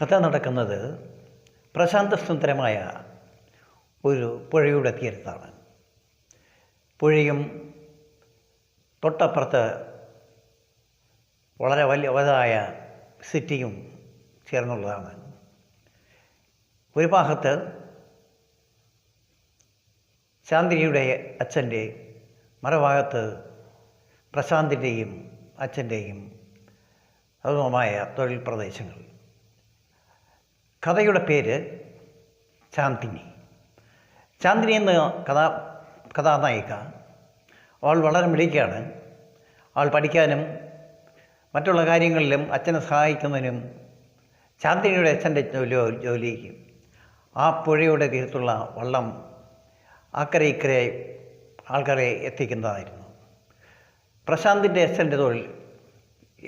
കഥ നടക്കുന്നത് പ്രശാന്ത സുന്ദരമായ ഒരു പുഴയുടെ തീരത്താണ്. പുഴയും തൊട്ടപ്പുറത്ത് വളരെ വലുതായ സിറ്റിയും ചേർന്നുള്ളതാണ്. ഒരു ഭാഗത്ത് ചാന്ദിനിയുടെ അച്ഛൻ്റെ, മറുഭാഗത്ത് പ്രശാന്തിൻ്റെയും അച്ഛൻ്റെയും അതുമായ തൊഴിൽ പ്രദേശങ്ങൾ. കഥയുടെ പേര് ചാന്ദിനി. ചാന്ദിനി എന്ന കഥാനായിക, അവൾ വളരെ മിടുക്കിയാണ്. അവൾ പഠിക്കാനും മറ്റുള്ള കാര്യങ്ങളിലും അച്ഛനെ സഹായിക്കുന്നതിനും ചാന്ദിനിയുടെ അച്ഛൻ്റെ ജോലിക്ക് ആ പുഴയുടെ തീരത്തുള്ള വള്ളം അക്കരെ ഇക്കരെ ആൾക്കാരെ എത്തിക്കുന്നതായിരുന്നു. പ്രശാന്തിൻ്റെ അച്ഛൻ്റെ തൊഴിൽ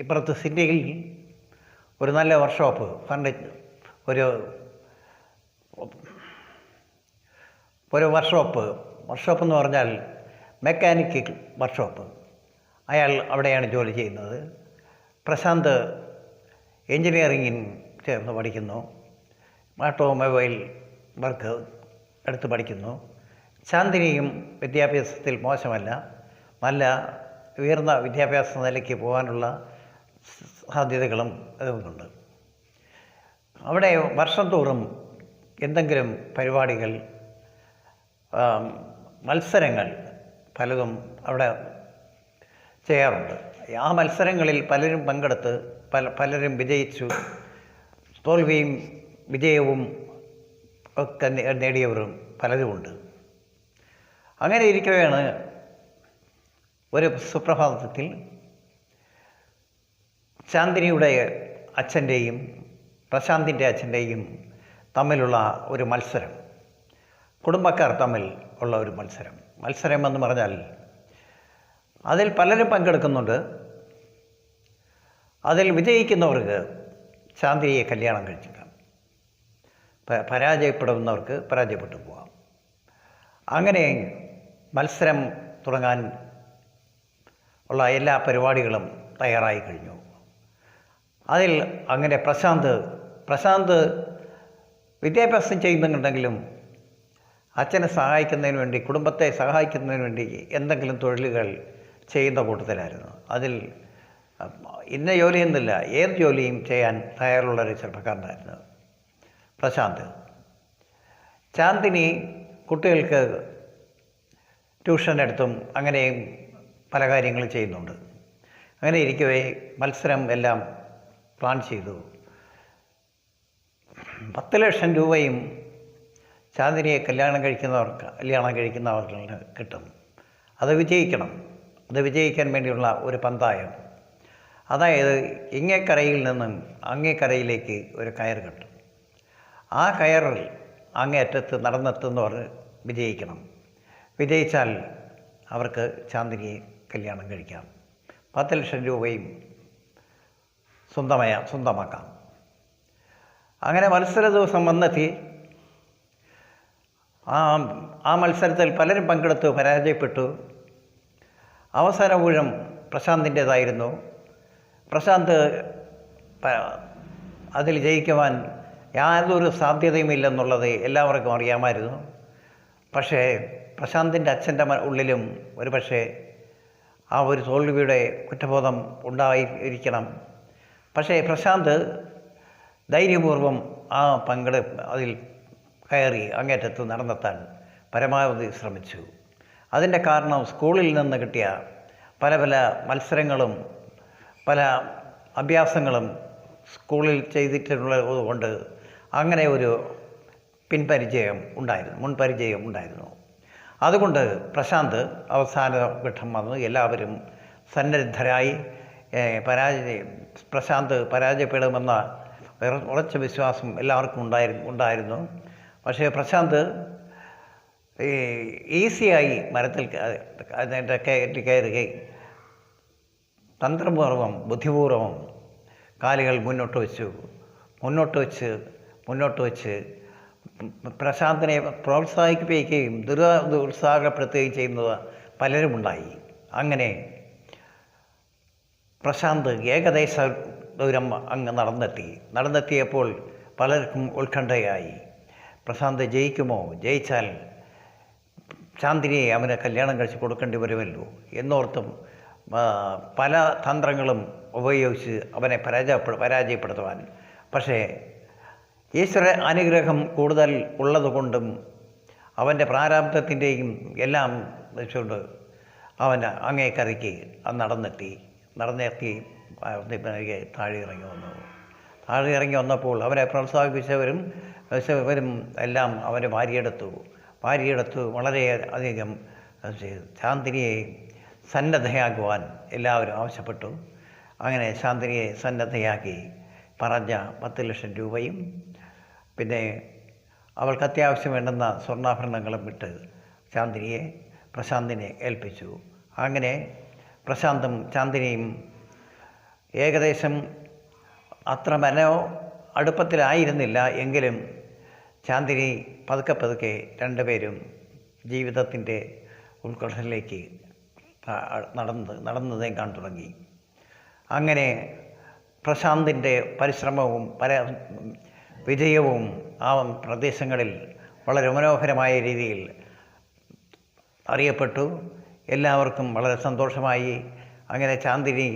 ഇപ്പുറത്ത് സിറ്റിയിൽ ഒരു നല്ല വർക്ക്ഷോപ്പ്, ഒരു വർക്ക്ഷോപ്പ് എന്ന് പറഞ്ഞാൽ മെക്കാനിക്കൽ വർക്ക്ഷോപ്പ്. അയാൾ അവിടെയാണ് ജോലി ചെയ്യുന്നത്. പ്രശാന്ത് എൻജിനീയറിംഗിന് ചേർന്ന് പഠിക്കുന്നു. ഓട്ടോമൊബൈൽ വർക്ക് എടുത്ത് പഠിക്കുന്നു. ചാന്ദിനിയും വിദ്യാഭ്യാസത്തിൽ മോശമല്ല, നല്ല ഉയർന്ന വിദ്യാഭ്യാസ നിലയ്ക്ക് പോകാനുള്ള സാധ്യതകളും ഉണ്ട്. അവിടെ വർഷം തോറും എന്തെങ്കിലും പരിപാടികൾ, മത്സരങ്ങൾ പലതും അവിടെ ചെയ്യാറുണ്ട്. ആ മത്സരങ്ങളിൽ പലരും പങ്കെടുത്ത് പലരും വിജയിച്ചു. തോൽവിയും വിജയവും ഒക്കെ നേടിയവരും പലരുമുണ്ട്. അങ്ങനെ ഇരിക്കവെയാണ് ഒരു സുപ്രഭാതത്തിൽ ചാന്ദിനിയുടെ അച്ഛൻ്റെയും പ്രശാന്തിൻ്റെ അച്ഛൻ്റെയും തമ്മിലുള്ള ഒരു മത്സരം, കുടുംബക്കാർ തമ്മിൽ ഉള്ള ഒരു മത്സരം എന്ന് പറഞ്ഞാൽ അതിൽ പലരും പങ്കെടുക്കുന്നുണ്ട്. അതിൽ വിജയിക്കുന്നവർക്ക് ചാന്ദിനിയെ കല്യാണം കഴിച്ചേക്കാം, പരാജയപ്പെടുന്നവർക്ക് പരാജയപ്പെട്ടു പോകാം. അങ്ങനെ മത്സരം തുടങ്ങാൻ ഉള്ള എല്ലാ പരിപാടികളും തയ്യാറായി കഴിഞ്ഞു. അതിൽ അങ്ങനെ പ്രശാന്ത് വിദ്യാഭ്യാസം ചെയ്യുന്നുണ്ടെങ്കിലും അച്ഛനെ സഹായിക്കുന്നതിന് വേണ്ടി, കുടുംബത്തെ സഹായിക്കുന്നതിന് വേണ്ടി എന്തെങ്കിലും തൊഴിലുകൾ ചെയ്യുന്ന കൂട്ടത്തിലായിരുന്നു. അതിൽ ഇന്ന ജോലിയൊന്നുമില്ല, ഏത് ജോലിയും ചെയ്യാൻ തയ്യാറുള്ളൊരു ചെറുപ്പക്കാരനായിരുന്നു പ്രശാന്ത്. ചാന്ദിനി കുട്ടികൾക്ക് ട്യൂഷൻ എടുത്തും അങ്ങനെയും പല കാര്യങ്ങളും ചെയ്യുന്നുണ്ട്. അങ്ങനെ ഇരിക്കവേ മത്സരം എല്ലാം പ്ലാൻ ചെയ്തു. 10 ലക്ഷം രൂപയും ചാന്ദിനിയെ കല്യാണം കഴിക്കുന്നവർക്ക് കിട്ടും. അത് വിജയിക്കാൻ വേണ്ടിയുള്ള ഒരു പന്തായം. അതായത് ഇങ്ങേക്കരയിൽ നിന്നും അങ്ങേക്കരയിലേക്ക് ഒരു കയർ കിട്ടും. ആ കയറിൽ അങ്ങേയറ്റത്ത് നടന്നെത്തുന്നവർ വിജയിച്ചാൽ അവർക്ക് ചാന്ദിനിയെ കല്യാണം കഴിക്കാം. 10 ലക്ഷം രൂപയും സ്വന്തമാക്കാം. അങ്ങനെ മത്സര ദിവസം വന്നെത്തി. ആ മത്സരത്തിൽ പലരും പങ്കെടുത്തു, പരാജയപ്പെട്ടു. അവസാന ഊഴം പ്രശാന്തിൻ്റേതായിരുന്നു. പ്രശാന്ത് അതിൽ ജയിക്കുവാൻ യാതൊരു സാധ്യതയുമില്ലെന്നുള്ളത് എല്ലാവർക്കും അറിയാമായിരുന്നു. പക്ഷേ പ്രശാന്തിൻ്റെ അച്ഛൻ്റെ ഉള്ളിലും ഒരു പക്ഷേ ആ ഒരു തോൽവിയുടെ കുറ്റബോധം ഉണ്ടായിരിക്കണം. പക്ഷേ പ്രശാന്ത് ധൈര്യപൂർവം അതിൽ കയറി അങ്ങേറ്റത്ത് നടന്നെത്താൻ പരമാവധി ശ്രമിച്ചു. അതിൻ്റെ കാരണം സ്കൂളിൽ നിന്ന് കിട്ടിയ പല മത്സരങ്ങളും പല അഭ്യാസങ്ങളും സ്കൂളിൽ ചെയ്തിട്ടുള്ളത് കൊണ്ട് അങ്ങനെ ഒരു മുൻപരിചയം ഉണ്ടായിരുന്നു. അതുകൊണ്ട് പ്രശാന്ത് അവസാന ഘട്ടം വന്ന് എല്ലാവരും സന്നദ്ധരായി. പ്രശാന്ത് പരാജയപ്പെടുമെന്ന ഉറച്ച വിശ്വാസം എല്ലാവർക്കും ഉണ്ടായിരുന്നു. പക്ഷേ പ്രശാന്ത് ഈസിയായി മരത്തിൽ അതിൻ്റെ കയറുകയും തന്ത്രപൂർവം ബുദ്ധിപൂർവം കാലുകൾ മുന്നോട്ട് വെച്ച് പ്രശാന്തിനെ പ്രോത്സാഹിപ്പിക്കുകയും ദുരുത്സാഹപ്പെടുത്തുകയും ചെയ്യുന്നത് പലരുമുണ്ടായി. അങ്ങനെ പ്രശാന്ത് ഏകദേശ ദൂരം അങ്ങ് നടന്നെത്തിയപ്പോൾ പലർക്കും ഉത്കണ്ഠയായി. പ്രശാന്ത് ജയിക്കുമോ, ജയിച്ചാൽ ചാന്ദിനിയെ അവന് കല്യാണം കഴിച്ച് കൊടുക്കേണ്ടി വരുമല്ലോ എന്നോർത്തും പല തന്ത്രങ്ങളും ഉപയോഗിച്ച് അവനെ പരാജയപ്പെടുത്തുവാൻ. പക്ഷേ ഈശ്വര അനുഗ്രഹം കൂടുതൽ ഉള്ളതുകൊണ്ടും അവൻ്റെ പ്രാരാബ്ധത്തിൻ്റെയും എല്ലാം വെച്ചുകൊണ്ട് അവൻ അങ്ങേക്കരയ്ക്ക് നടന്നെത്തി താഴെ ഇറങ്ങി വന്നപ്പോൾ അവരെ പ്രോത്സാഹിപ്പിച്ചവരും എല്ലാം അവനെ വാരിയെടുത്തു വളരെ അധികം ശാന്തിനിയെ സന്നദ്ധയാക്കുവാൻ എല്ലാവരും ആവശ്യപ്പെട്ടു. അങ്ങനെ ശാന്തിനിയെ സന്നദ്ധയാക്കി പറഞ്ഞ 10 ലക്ഷം രൂപയും പിന്നെ അവൾക്ക് അത്യാവശ്യം വേണ്ടുന്ന സ്വർണ്ണാഭരണങ്ങളും വിട്ട് പ്രശാന്തിനെ ഏൽപ്പിച്ചു. അങ്ങനെ പ്രശാന്തും ചാന്ദിനിയും ഏകദേശം അത്ര അടുപ്പത്തിലായിരുന്നില്ല എങ്കിലും ചാന്ദിനി പതുക്കെ രണ്ടുപേരും ജീവിതത്തിൻ്റെ ഉത്കർഷത്തിലേക്ക് നടന്നതേക്കാൻ തുടങ്ങി. അങ്ങനെ പ്രശാന്തിൻ്റെ പരിശ്രമവും വിജയവും ആ പ്രദേശങ്ങളിൽ വളരെ മനോഹരമായ രീതിയിൽ അറിയപ്പെട്ടു. എല്ലാവർക്കും വളരെ സന്തോഷമായി. അങ്ങനെ ചാന്ദിനി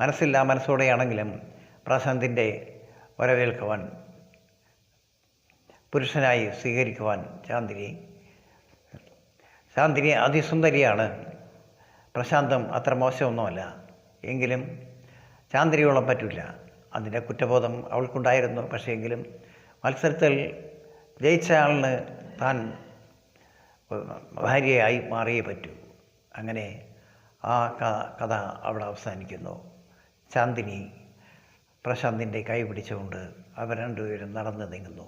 മനസ്സോടെയാണെങ്കിലും പ്രശാന്തിൻ്റെ വരവേൽക്കുവാൻ, പുരുഷനായി സ്വീകരിക്കുവാൻ ചാന്ദിനി അതിസുന്ദരിയാണ്. പ്രശാന്തം അത്ര മോശമൊന്നുമല്ല. എങ്കിലും ചാന്ദിനിയോളം പറ്റില്ല. അതിൻ്റെ കുറ്റബോധം അവൾക്കുണ്ടായിരുന്നു. പക്ഷേ എങ്കിലും മത്സരത്തിൽ ജയിച്ച ആളിന് താൻ ഭാര്യയായി മാറിയേ പറ്റൂ. അങ്ങനെ ആ കഥ അവിടെ അവസാനിക്കുന്നു. ചാന്ദിനി പ്രശാന്തിൻ്റെ കൈ പിടിച്ചുകൊണ്ട് അവർ രണ്ടുപേരും നടന്നു നീങ്ങുന്നു.